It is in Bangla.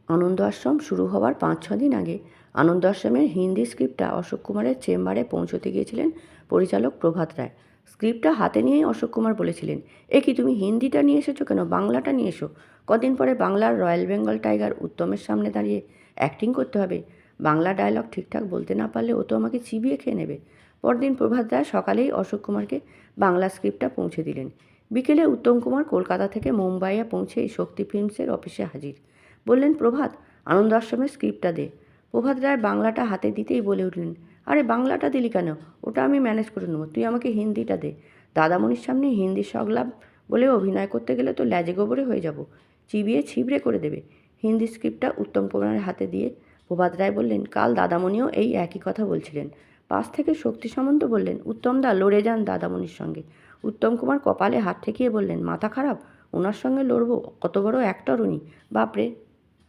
আনন্দ আশ্রম শুরু হওয়ার 5-6 দিন আগে আনন্দ আশ্রমের হিন্দি স্ক্রিপ্টটা অশোক কুমারের চেম্বারে পৌঁছতে গিয়েছিলেন পরিচালক প্রভাত রায়। স্ক্রিপ্টটা হাতে নিয়েই অশোক কুমার বলেছিলেন, এ কি তুমি হিন্দিটা নিয়ে এসেছো কেন, বাংলাটা নিয়ে এসো। কদিন পরে বাংলার রয়্যাল বেঙ্গল টাইগার উত্তমের সামনে দাঁড়িয়ে অ্যাক্টিং করতে হবে। বাংলা ডায়লগ ঠিকঠাক বলতে না পারলে ও তো আমাকে চিবিয়ে খেয়ে নেবে। পরদিন প্রভাত রায় সকালেই অশোক কুমারকে বাংলা স্ক্রিপ্টটা পৌঁছে দিলেন। বিকেলে উত্তম কুমার কলকাতা থেকে মুম্বাইয়ে পৌঁছে এই শক্তি ফিল্মসের অফিসে হাজির। বললেন, প্রভাত, আনন্দ আশ্রমের স্ক্রিপ্টটা দে। প্রভাত রায় বাংলাটা হাতে দিতেই বলে উঠলেন, আরে বাংলাটা দিলি কেন, ওটা আমি ম্যানেজ করে নেবো, তুই আমাকে হিন্দিটা দে। দাদামণির সামনে হিন্দি সংলাপ বলে অভিনয় করতে গেলে তো ল্যাজে গোবরে হয়ে যাব, চিবিয়ে ছিবড়ে করে দেবে। হিন্দি স্ক্রিপ্টটা উত্তম কুমারের হাতে দিয়ে প্রভাত রায় বললেন, কাল দাদামণিও এই একই কথা বলছিলেন। পাশ থেকে শক্তি সামন্ত বললেন, উত্তমদা লড়ে যান দাদামণির সঙ্গে। উত্তম কুমার কপালে হাত ঠেকিয়ে বললেন, মাথা খারাপ, ওনার সঙ্গে লড়বো, কত বড় অ্যাক্টর উনি, বাপরে।